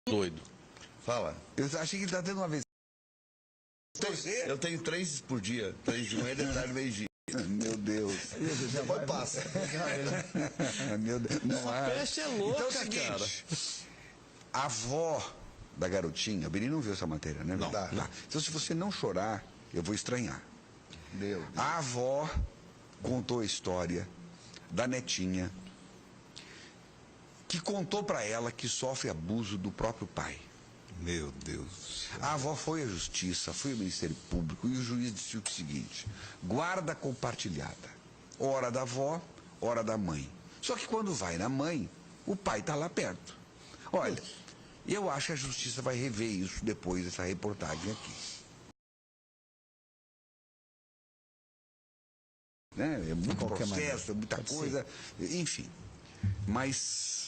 Doido. Fala. Eu achei que ele tá tendo uma vez. Eu tenho 3 por dia. 3 de manhã, de tarde, meio-dia. Meu Deus. Depois passa. Meu Deus. Não é. Peste é louca, então é o seguinte, cara. A avó da garotinha, o Beni não viu essa matéria, né? Não. Tá. Então se você não chorar, eu vou estranhar. Deus. A avó contou a história da netinha que contou pra ela que sofre abuso do próprio pai. Meu Deus. A avó foi à justiça, foi ao Ministério Público e o juiz disse o seguinte: guarda compartilhada. Hora da avó, hora da mãe. Só que quando vai na mãe, o pai está lá perto. Olha, eu acho que a justiça vai rever isso depois dessa reportagem aqui. Né? É muito processo, é muita coisa, enfim. Mas...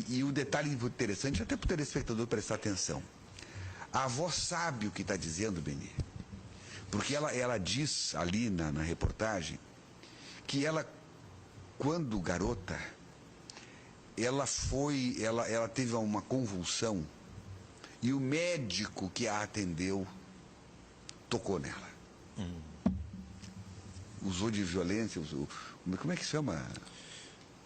E o detalhe interessante, até para o telespectador prestar atenção. A avó sabe o que está dizendo, Beni. Porque ela diz ali na reportagem que ela, quando garota, ela teve uma convulsão e o médico que a atendeu tocou nela. Usou de violência, como é que se chama?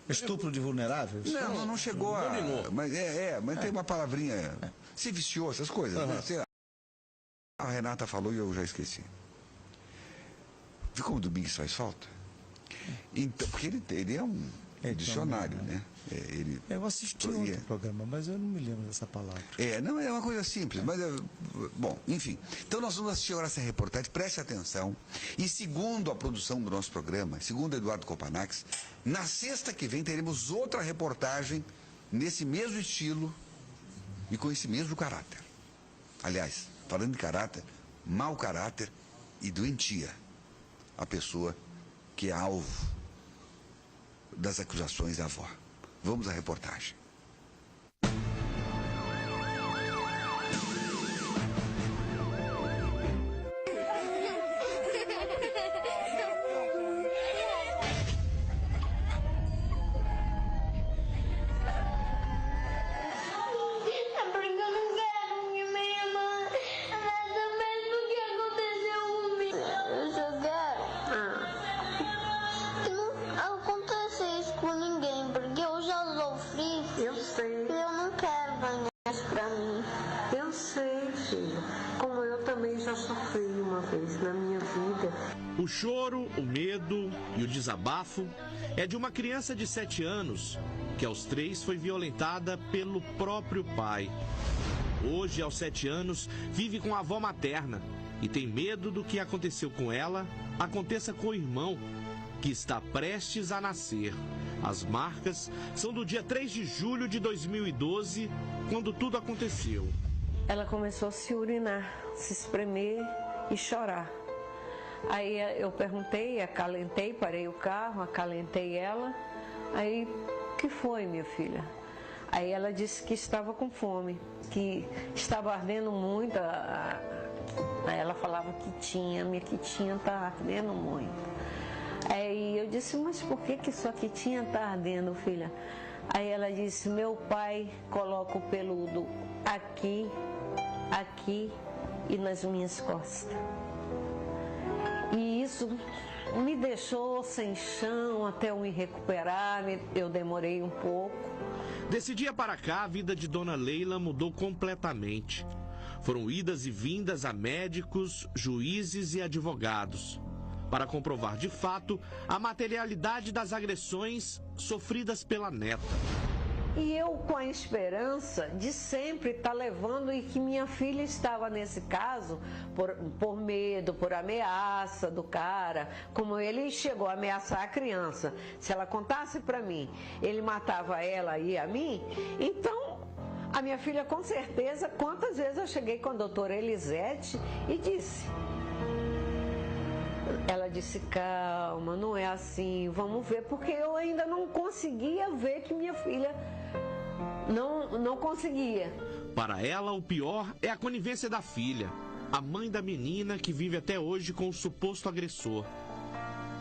Estupro de vulneráveis? Não chegou a... Mas tem uma palavrinha... Se viciou, essas coisas. Né? A Renata falou e eu já esqueci. Viu como o Domingues faz falta? Então, porque ele é um dicionário, né? Eu assisti outro programa, mas eu não me lembro dessa palavra. Não é uma coisa simples, mas... Bom, enfim. Então nós vamos assistir agora essa reportagem, preste atenção. E segundo a produção do nosso programa, segundo Eduardo Copanax, na sexta que vem teremos outra reportagem nesse mesmo estilo e com esse mesmo caráter. Aliás, falando de caráter, mau caráter e doentia. A pessoa que é alvo das acusações da avó. Vamos à reportagem. O choro, o medo e o desabafo é de uma criança de 7 anos que aos 3 foi violentada pelo próprio pai. Hoje, aos 7 anos, vive com a avó materna e tem medo do que aconteceu com ela aconteça com o irmão, que está prestes a nascer. As marcas são do dia 3 de julho de 2012, quando tudo aconteceu. Ela começou a se urinar, se espremer e chorar. Aí eu perguntei, acalentei, parei o carro, acalentei ela. Aí, o que foi, minha filha? Aí ela disse que estava com fome, que estava ardendo muito. Aí ela falava minha quitinha está ardendo muito. Aí eu disse, mas por que sua quitinha está ardendo, filha? Aí ela disse, meu pai coloca o peludo aqui, aqui e nas minhas costas. E isso me deixou sem chão até eu me recuperar, eu demorei um pouco. Desse dia para cá, a vida de Dona Leila mudou completamente. Foram idas e vindas a médicos, juízes e advogados, para comprovar de fato a materialidade das agressões sofridas pela neta. E eu com a esperança de sempre estar levando e que minha filha estava nesse caso por medo, por ameaça do cara, como ele chegou a ameaçar a criança. Se ela contasse para mim, ele matava ela e a mim, então a minha filha com certeza, quantas vezes eu cheguei com a doutora Elisete e disse... Ela disse, calma, não é assim, vamos ver, porque eu ainda não conseguia ver que minha filha não conseguia. Para ela, o pior é a conivência da filha, a mãe da menina que vive até hoje com o suposto agressor.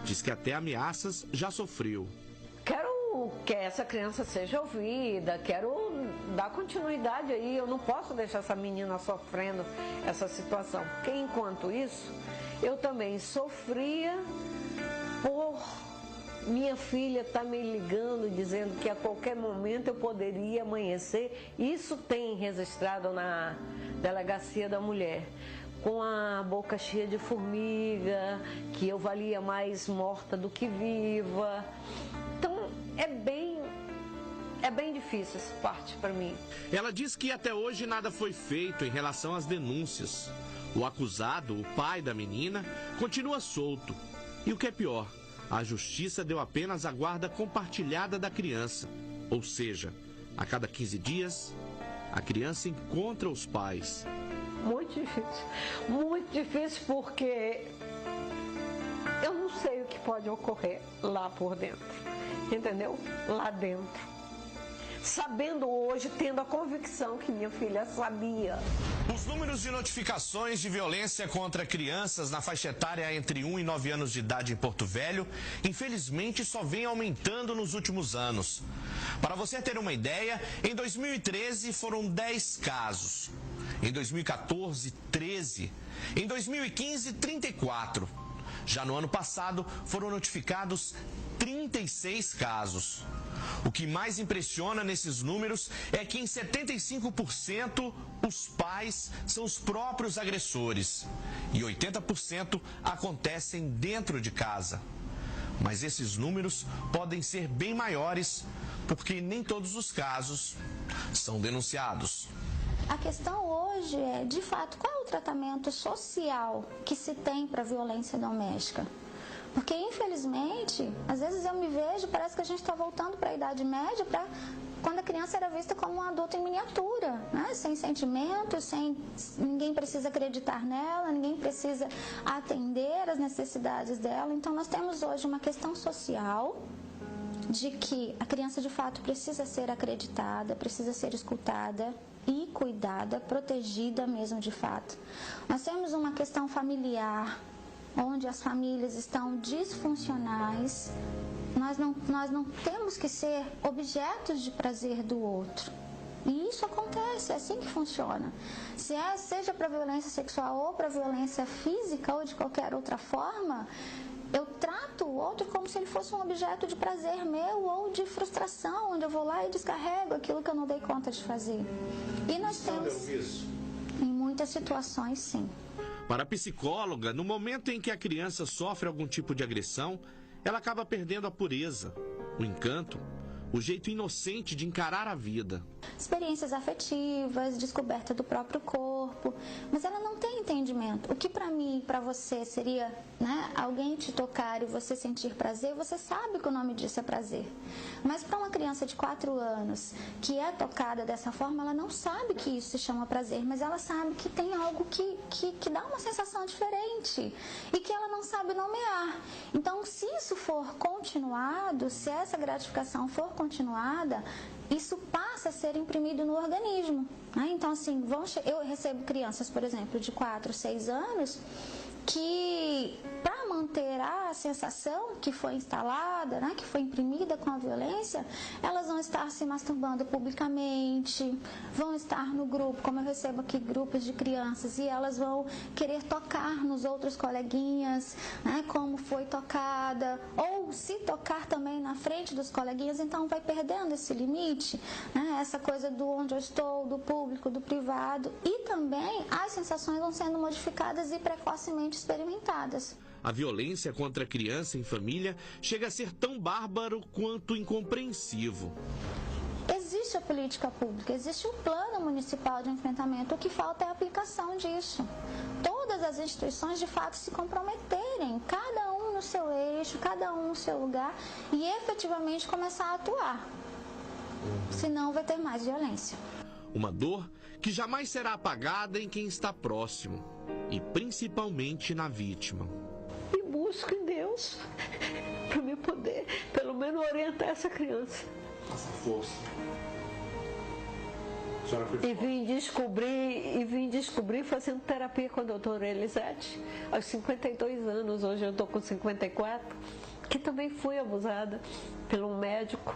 Diz que até ameaças já sofreu. Quero quero que essa criança seja ouvida, quero dar continuidade aí, eu não posso deixar essa menina sofrendo essa situação, porque enquanto isso, eu também sofria por minha filha estar me ligando, dizendo que a qualquer momento eu poderia amanhecer. Isso tem registrado na Delegacia da Mulher, com a boca cheia de formiga, que eu valia mais morta do que viva. Então, é bem difícil essa parte para mim. Ela diz que até hoje nada foi feito em relação às denúncias. O acusado, o pai da menina, continua solto. E o que é pior, a justiça deu apenas a guarda compartilhada da criança. Ou seja, a cada 15 dias, a criança encontra os pais. Muito difícil porque eu não sei o que pode ocorrer lá por dentro, entendeu? Lá dentro. Sabendo hoje, tendo a convicção que minha filha sabia. Os números de notificações de violência contra crianças na faixa etária entre 1 e 9 anos de idade em Porto Velho, infelizmente, só vem aumentando nos últimos anos. Para você ter uma ideia, em 2013 foram 10 casos. Em 2014, 13. Em 2015, 34. Já no ano passado, foram notificados 36 casos. O que mais impressiona nesses números é que em 75% os pais são os próprios agressores e 80% acontecem dentro de casa. Mas esses números podem ser bem maiores porque nem todos os casos são denunciados. A questão hoje é, de fato, qual é o tratamento social que se tem para a violência doméstica? Porque, infelizmente, às vezes eu me vejo, parece que a gente está voltando para a Idade Média, para quando a criança era vista como um adulto em miniatura, né? Sem sentimentos, ninguém precisa acreditar nela, ninguém precisa atender as necessidades dela. Então, nós temos hoje uma questão social de que a criança, de fato, precisa ser acreditada, precisa ser escutada e cuidada, protegida mesmo de fato. Nós temos uma questão familiar, onde as famílias estão disfuncionais. Nós não temos que ser objetos de prazer do outro. E isso acontece, é assim que funciona. Seja para violência sexual ou para violência física ou de qualquer outra forma, eu trato o outro como se ele fosse um objeto de prazer meu ou de frustração, onde eu vou lá e descarrego aquilo que eu não dei conta de fazer. E nós temos, em muitas situações, sim. Para a psicóloga, no momento em que a criança sofre algum tipo de agressão, ela acaba perdendo a pureza, o encanto, o jeito inocente de encarar a vida. Experiências afetivas, descoberta do próprio corpo, mas ela não tem entendimento. O que para mim e para você seria, né, alguém te tocar e você sentir prazer, você sabe que o nome disso é prazer. Mas para uma criança de 4 anos que é tocada dessa forma, ela não sabe que isso se chama prazer, mas ela sabe que tem algo que dá uma sensação diferente e que ela não sabe nomear. Então, se isso for continuado, se essa gratificação for continuada, isso passa a ser imprimido no organismo. Então, assim, eu recebo crianças, por exemplo, de 4, 6 anos, que para manter a sensação que foi instalada, né, que foi imprimida com a violência, elas vão estar se masturbando publicamente, vão estar no grupo, como eu recebo aqui grupos de crianças, e elas vão querer tocar nos outros coleguinhas, né, como foi tocada, ou se tocar também na frente dos coleguinhas, então vai perdendo esse limite, né, essa coisa do onde eu estou, do público, do privado, e também as sensações vão sendo modificadas e precocemente experimentadas. A violência contra a criança em família chega a ser tão bárbaro quanto incompreensivo. Existe a política pública, existe o plano municipal de enfrentamento, o que falta é a aplicação disso. Todas as instituições de fato se comprometerem, cada um no seu eixo, cada um no seu lugar, e efetivamente começar a atuar. Senão vai ter mais violência. Uma dor que jamais será apagada em quem está próximo, e principalmente na vítima. E busco em Deus para me poder, pelo menos, orientar essa criança. Essa força. E vim descobrir fazendo terapia com a doutora Elisete, aos 52 anos, hoje eu estou com 54. que também fui abusada pelo médico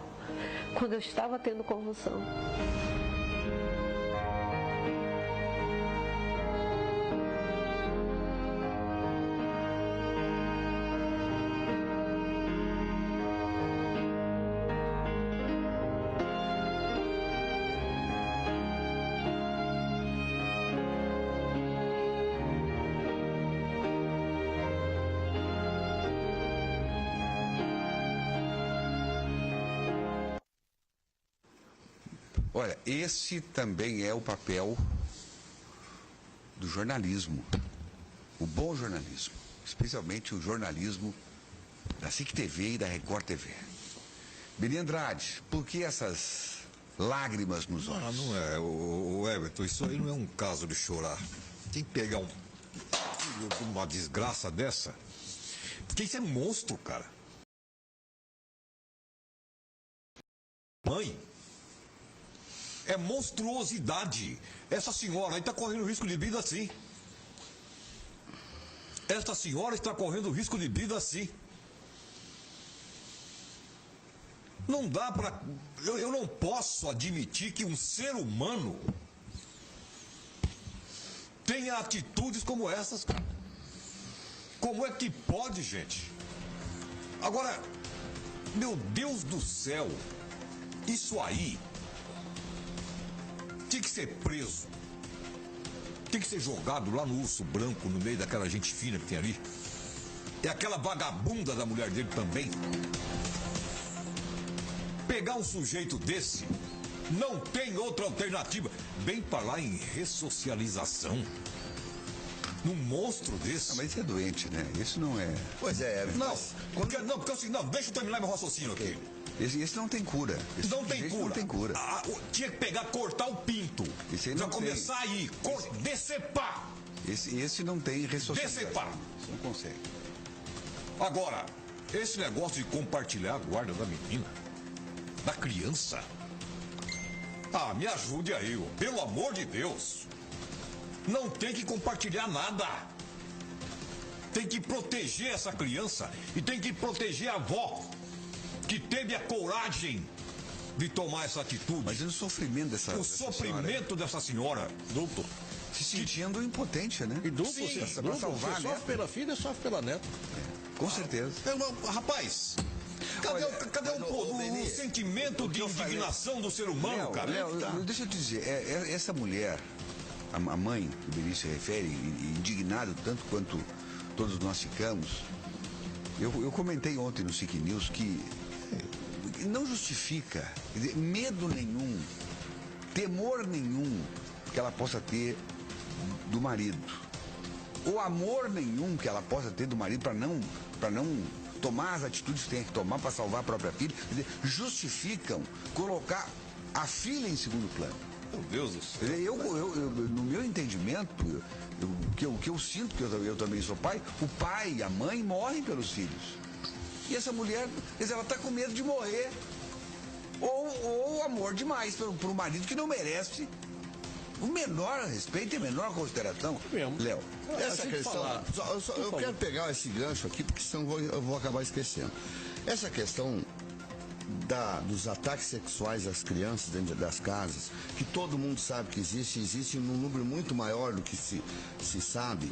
quando eu estava tendo convulsão. Olha, esse também é o papel do jornalismo, o bom jornalismo, especialmente o jornalismo da SIC TV e da Record TV. Beni Andrade, por que essas lágrimas nos olhos? Não é, o Everton, isso aí não é um caso de chorar. Tem que pegar uma desgraça dessa, porque isso é monstro, cara. Mãe, é monstruosidade. Essa senhora aí está correndo risco de vida sim. Esta senhora está correndo risco de vida sim. Não dá para... Eu não posso admitir que um ser humano tenha atitudes como essas, cara. Como é que pode, gente? Agora, meu Deus do céu, isso aí tem que ser preso. Tem que ser jogado lá no Urso Branco, no meio daquela gente fina que tem ali. É aquela vagabunda da mulher dele também. Pegar um sujeito desse, não tem outra alternativa. Bem para lá em ressocialização. Num monstro desse. Mas isso é doente, né? Isso não é... Pois é, não, porque assim, não, deixa eu terminar meu raciocínio aqui. Esse não tem cura. Esse não tem cura. Não tem cura. Tinha que pegar, cortar o pinto. Esse aí não já começar aí, decepar. Esse não tem ressocialização. Decepar. Você não consegue. Agora, esse negócio de compartilhar a guarda da menina, da criança. Me ajude aí, pelo amor de Deus. Não tem que compartilhar nada. Tem que proteger essa criança e tem que proteger a avó, que teve a coragem de tomar essa atitude. Mas e o sofrimento dessa sofrimento dessa senhora. Duplo. Se sentindo impotente, né? E duplo, Sim, você sofre pela filha, sofre pela neta. Com certeza. Rapaz, cadê o sentimento de indignação do ser humano, cara? Léo, deixa eu te dizer, essa mulher, a mãe que o Beni se refere, indignado tanto quanto todos nós ficamos, eu comentei ontem no SIC News que não justifica, quer dizer, medo nenhum, temor nenhum que ela possa ter do marido, ou amor nenhum que ela possa ter do marido para não tomar as atitudes que tem que tomar para salvar a própria filha, quer dizer, justificam colocar a filha em segundo plano. Meu Deus do céu. No meu entendimento, o que eu sinto, que eu também sou pai, o pai e a mãe morrem pelos filhos. E essa mulher, ela está com medo de morrer. Ou amor demais para o marido que não merece o menor respeito e a menor consideração. Léo. Essa questão, eu quero pegar esse gancho aqui, porque senão eu vou acabar esquecendo. Essa questão dos ataques sexuais às crianças dentro das casas, que todo mundo sabe que existe num número muito maior do que se sabe,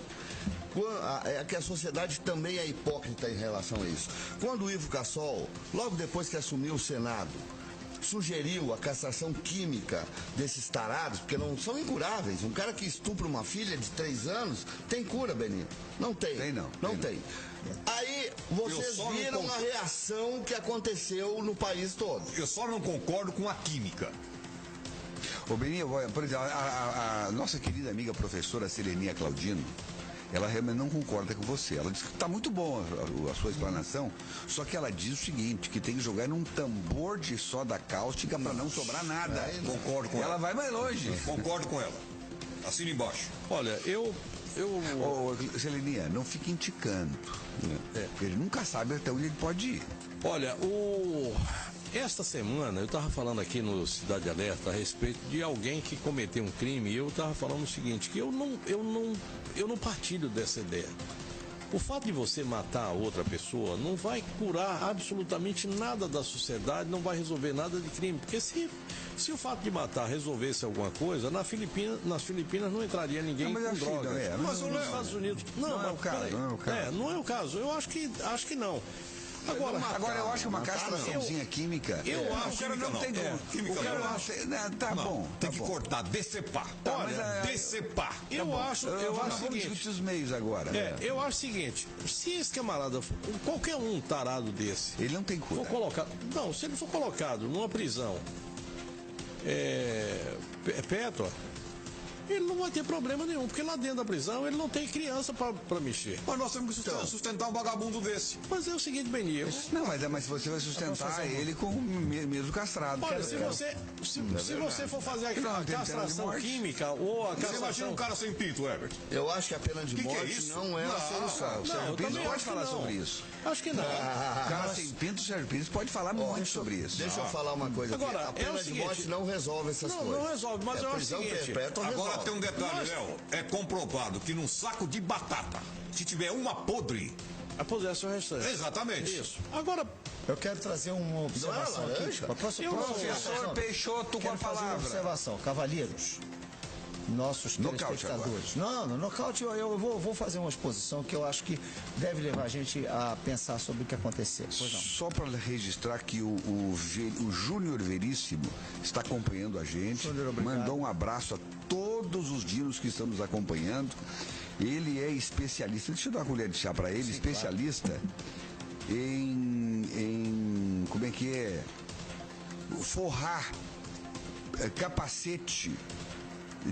é que a sociedade também é hipócrita em relação a isso. Quando o Ivo Cassol, logo depois que assumiu o Senado, sugeriu a castração química desses tarados, porque não são incuráveis. Um cara que estupra uma filha de 3 anos, tem cura, Beni? Não tem. Não tem. Aí vocês viram a reação que aconteceu no país todo. Eu só não concordo com a química. Ô Beni, por exemplo, a nossa querida amiga professora Selenia Claudino, ela realmente não concorda com você. Ela diz que está muito bom a sua explanação, só que ela diz o seguinte, que tem que jogar num tambor de soda cáustica para não sobrar nada. Concordo com ela. Ela vai mais longe. Concordo com ela. Assina embaixo. Olha, Seleninha, não fique indicando. Porque ele nunca sabe até onde ele pode ir. Olha, esta semana eu estava falando aqui no Cidade Alerta a respeito de alguém que cometeu um crime, e eu estava falando o seguinte, que eu não partilho dessa ideia. O fato de você matar a outra pessoa não vai curar absolutamente nada da sociedade, não vai resolver nada de crime. Porque se o fato de matar resolvesse alguma coisa, nas Filipinas não entraria ninguém com drogas. Mas nos Estados Unidos... Não é o caso. Não é o caso. Eu acho que não. Agora eu acho uma castraçãozinha química. Eu acho que não tem como. O cara não tem. Tá bom. Tem que cortar, decepar. Olha, decepar. Eu acho o seguinte. Discutir os meios agora. Eu acho o seguinte: se esse camarada, qualquer um tarado desse, ele não tem cura. Se ele for colocado numa prisão perpétua, ele não vai ter problema nenhum, porque lá dentro da prisão ele não tem criança para mexer. Mas nós temos que sustentar um vagabundo desse. Mas é o seguinte, Benê. Não, mas você vai sustentar ele com mesmo castrado. Olha, se você for fazer a castração química ou a castração... Você imagina um cara sem pinto, Herbert? Eu acho que a pena de morte não é a solução. O Sérgio Pires pode falar sobre isso. Acho que não. O cara sem pinto, o Sérgio Pires pode falar muito sobre isso. Deixa eu falar uma coisa aqui. Agora, a pena de morte não resolve essas coisas. Não resolve, mas eu acho o seguinte... Agora tem um detalhe, Léo. É comprovado que num saco de batata, se tiver uma podre... Apodrece o restante. Exatamente. Isso. Agora... Eu quero trazer uma observação aqui. Professor Peixoto com a palavra. Uma observação. Cavalheiros, nossos telespectadores. No nocaute eu vou fazer uma exposição que eu acho que deve levar a gente a pensar sobre o que aconteceu. Só para registrar que o Júnior Veríssimo está acompanhando a gente. Júnior, mandou um abraço a todos os dinos que estão nos acompanhando. Ele é especialista, deixa eu dar uma colher de chá para ele, especialista em como é que é? Forrar capacete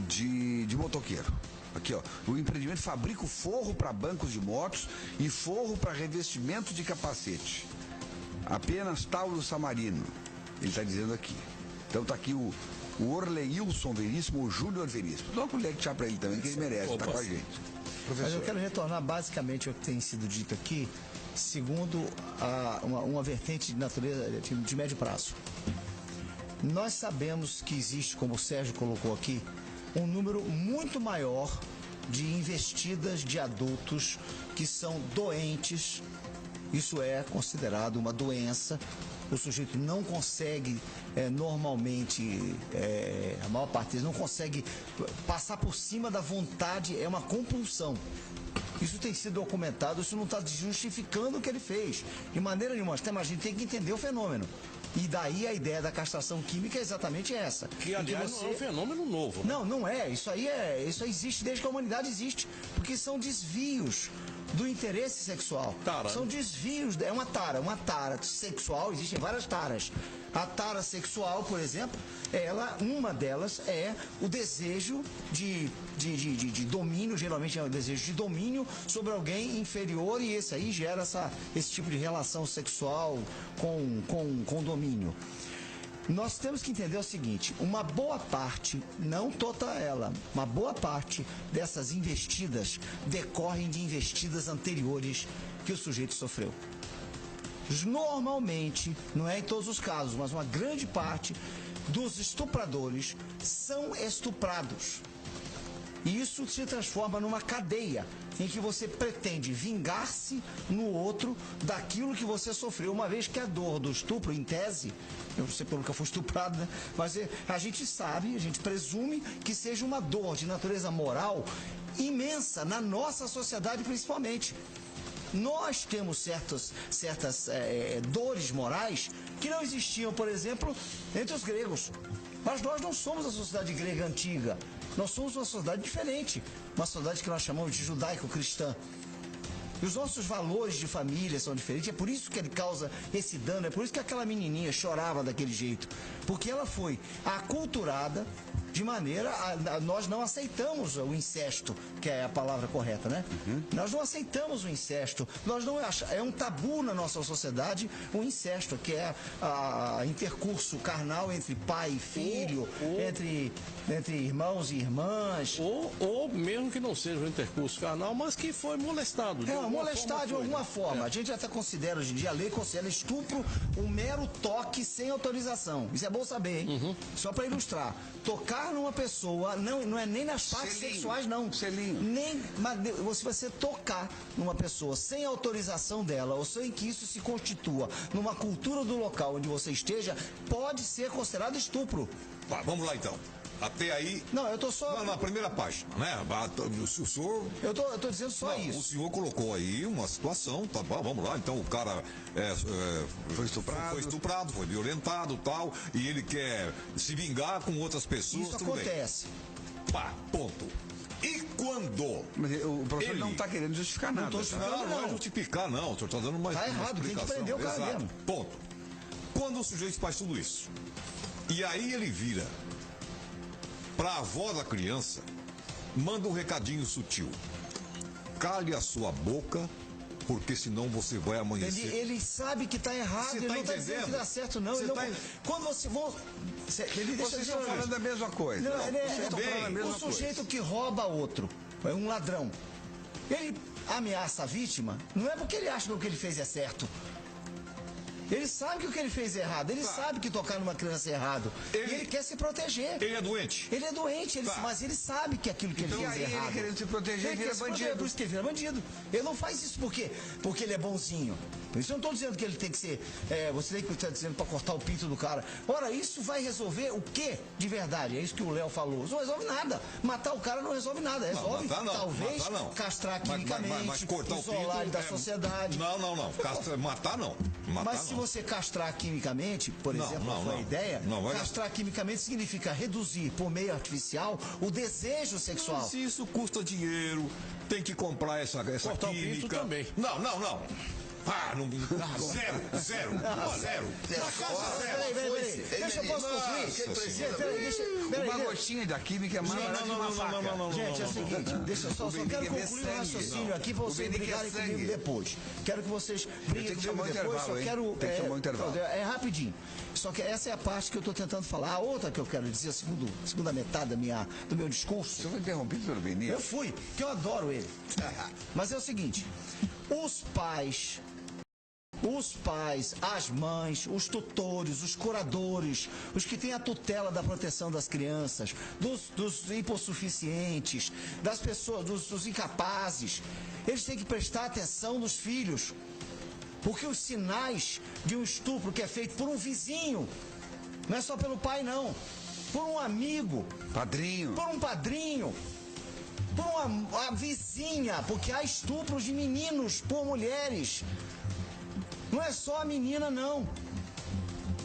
de motoqueiro. Aqui, ó. O empreendimento fabrica o forro para bancos de motos e forro para revestimento de capacete. Apenas Tauro Samarino. Ele está dizendo aqui. Então tá aqui o Orleilson Veríssimo, o Júnior Veríssimo. Dá uma colher de chá para ele também, que ele merece estar com a gente. Professor. Mas eu quero retornar basicamente ao que tem sido dito aqui, segundo uma vertente de natureza de médio prazo. Nós sabemos que existe, como o Sérgio colocou aqui, um número muito maior de investidas de adultos que são doentes. Isso é considerado uma doença. O sujeito não consegue, normalmente, a maior parte deles não consegue passar por cima da vontade, é uma compulsão. Isso tem sido documentado, isso não está justificando o que ele fez, de maneira nenhuma. Mas a gente tem que entender o fenômeno. E daí a ideia da castração química é exatamente essa. Que, aliás, não é um fenômeno novo. Né? Não é. Isso aí existe desde que a humanidade existe. Porque são desvios do interesse sexual. São desvios, é uma tara sexual, existem várias taras. A tara sexual, por exemplo, uma delas é o desejo de domínio, geralmente é o desejo de domínio sobre alguém inferior, e esse aí gera esse tipo de relação sexual com domínio. Nós temos que entender o seguinte: uma boa parte, não toda ela, uma boa parte dessas investidas decorrem de investidas anteriores que o sujeito sofreu. Normalmente, não é em todos os casos, mas uma grande parte dos estupradores são estuprados. E isso se transforma numa cadeia em que você pretende vingar-se no outro daquilo que você sofreu, uma vez que a dor do estupro, em tese, eu não sei pelo que eu fui estuprado, né? Mas a gente sabe, a gente presume que seja uma dor de natureza moral imensa na nossa sociedade, principalmente. Nós temos certas dores morais que não existiam, por exemplo, entre os gregos. Mas nós não somos a sociedade grega antiga. Nós somos uma sociedade diferente. Uma sociedade que nós chamamos de judaico-cristã. E os nossos valores de família são diferentes. É por isso que ele causa esse dano. É por isso que aquela menininha chorava daquele jeito. Porque ela foi aculturada de maneira nós não aceitamos o incesto, que é a palavra correta, né? Nós não aceitamos o incesto. É um tabu na nossa sociedade o incesto, que é a intercurso carnal entre pai e filho, entre irmãos e irmãs. Ou mesmo que não seja um intercurso carnal, mas que foi molestado. Molestado de alguma forma. A gente até considera, hoje em dia, a lei considera estupro um mero toque sem autorização. Isso é bom saber, hein? Só para ilustrar. Tocar tocar numa pessoa, não é nem nas partes sexuais, não. Selinho. Nem, mas se você tocar numa pessoa sem autorização dela, ou sem que isso se constitua numa cultura do local onde você esteja, pode ser considerado estupro. Tá, vamos lá então. Até aí... Não, eu tô só... Não, na primeira página, né? O senhor... Eu tô dizendo só isso. O senhor colocou aí uma situação, tá bom, vamos lá. Então o cara foi estuprado, foi violentado e tal, e ele quer se vingar com outras pessoas, Isso tudo acontece. bem. Pá, ponto. E quando... Mas o professor não está querendo justificar nada. Não é justificar, não. O senhor está dando uma Tá errado, tem que prender o cara mesmo. Ponto. Quando o sujeito faz tudo isso, e aí ele vira para a avó da criança, manda um recadinho sutil. Cale a sua boca, porque senão você vai amanhecer. Ele sabe que está errado, ele não está dizendo que dá certo, não. Quando você... Vocês estão falando a mesma coisa. O sujeito que rouba outro, é um ladrão. Ele ameaça a vítima, não é porque ele acha que o que ele fez é certo. Ele sabe que o que ele fez é errado. Ele sabe que tocar numa criança é errado. E ele quer se proteger. Ele é doente. Ele é doente, mas ele sabe que aquilo que ele fez é errado. Ele querendo se proteger, ele vira bandido. Por isso que ele vira bandido. Ele não faz isso porque ele é bonzinho. Por isso eu não estou dizendo que ele tem que ser... você tem que estar dizendo para cortar o pinto do cara. Ora, isso vai resolver o quê de verdade? É isso que o Léo falou. Não resolve nada. Matar o cara não resolve nada. Resolve, talvez, castrar quimicamente, mas cortar isolar ele da sociedade. Não. Matar não. Mas se você castrar quimicamente, por exemplo, foi a ideia, castrar quimicamente significa reduzir por meio artificial o desejo sexual. Mas isso custa dinheiro, tem que comprar essa cortar química. O pinto também. Não. Zero. Peraí. Deixa eu posso concluir? Uma gostinha da química é mais barato que uma faca. Gente, é o seguinte, deixa eu só quero concluir o raciocínio aqui para vocês brigarem comigo depois. Quero que vocês briguem comigo depois, só quero... Tem que chamar um intervalo. É rapidinho. Só que essa é a parte que eu estou tentando falar. A outra que eu quero dizer, a segunda metade do meu discurso... Você foi interrompido pelo Benito? Eu fui, porque eu adoro ele. Mas é o seguinte, os pais, as mães, os tutores, os curadores, os que têm a tutela da proteção das crianças, dos hipossuficientes, das pessoas, dos incapazes, eles têm que prestar atenção nos filhos. Porque os sinais de um estupro que é feito por um vizinho, não é só pelo pai não, por um amigo, por um padrinho, por uma vizinha, porque há estupros de meninos por mulheres. Não é só a menina, não.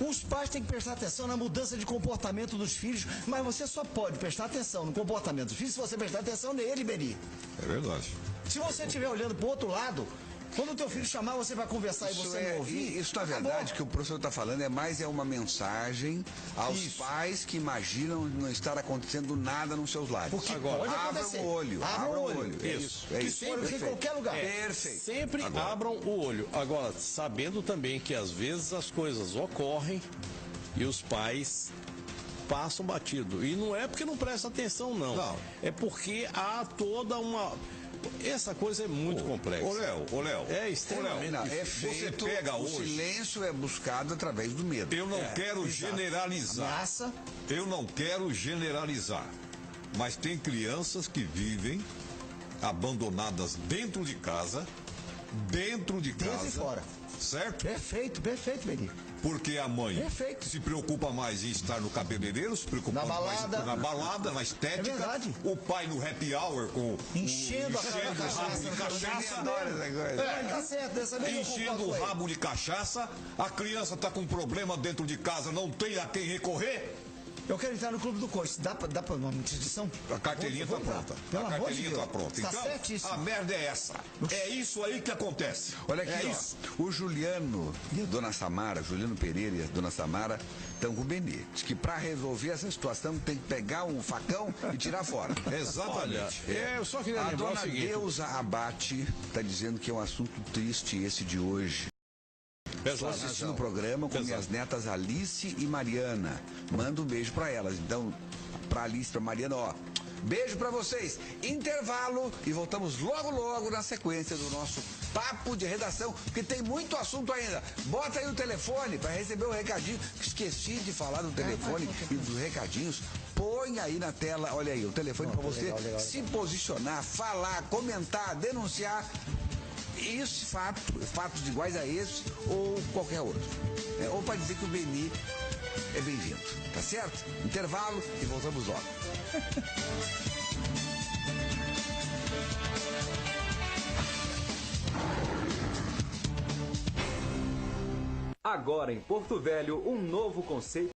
Os pais têm que prestar atenção na mudança de comportamento dos filhos, mas você só pode prestar atenção no comportamento dos filhos se você prestar atenção nele, Beri. É verdade. Se você estiver olhando para o outro lado, quando o teu filho chamar, você vai conversar e você não ouvir. Isso, na verdade, que o professor está falando é uma mensagem aos pais que imaginam não estar acontecendo nada nos seus lares. Porque pode acontecer. Abram o olho. Abram o olho. Isso. Que sempre, em qualquer lugar. Perfeito. Sempre abram o olho. Agora, sabendo também que às vezes as coisas ocorrem e os pais passam batido. E não é porque não presta atenção, não. É porque há toda uma... Essa coisa é muito complexa. Ô, Léo. É extremamente difícil. Você pega o silêncio é buscado através do medo. Eu não quero generalizar. Ameaça. Eu não quero generalizar. Mas tem crianças que vivem abandonadas dentro de casa. Dentro e fora. Certo? Perfeito, Beri. Porque a mãe se preocupa mais em estar no cabeleireiro, se preocupa mais na balada, na estética. É verdade. O pai no happy hour com enchendo o rabo de cachaça. Tá certo, dessa vez enchendo o rabo de cachaça. A criança está com um problema dentro de casa, não tem a quem recorrer. Eu quero entrar no Clube do Coice. Dá pra uma inscrição? A carteirinha está pronta. Pelo amor de Deus. Tá pronta. Tá então, certíssimo. a merda é essa. É isso aí que acontece. Olha aqui, o Juliano e a Dona Samara, Juliano Pereira e a Dona Samara estão com o Benê. Diz que para resolver essa situação tem que pegar um facão e tirar fora. Exatamente. Eu só queria lembrar o seguinte. A Dona Deusa Abate está dizendo que é um assunto triste esse de hoje. Estou assistindo o programa com minhas netas Alice e Mariana. Manda um beijo para elas. Então, para Alice e para Mariana, Beijo pra vocês. Intervalo e voltamos logo na sequência do nosso Papo de Redação, porque tem muito assunto ainda. Bota aí o telefone para receber o recadinho. Esqueci de falar do telefone e dos recadinhos. Põe aí na tela, olha aí, o telefone para você se posicionar, falar, comentar, denunciar. Esse fatos iguais a esse ou qualquer outro. Ou para dizer que o Beni é bem-vindo. Tá certo? Intervalo e voltamos logo. Agora em Porto Velho, um novo conceito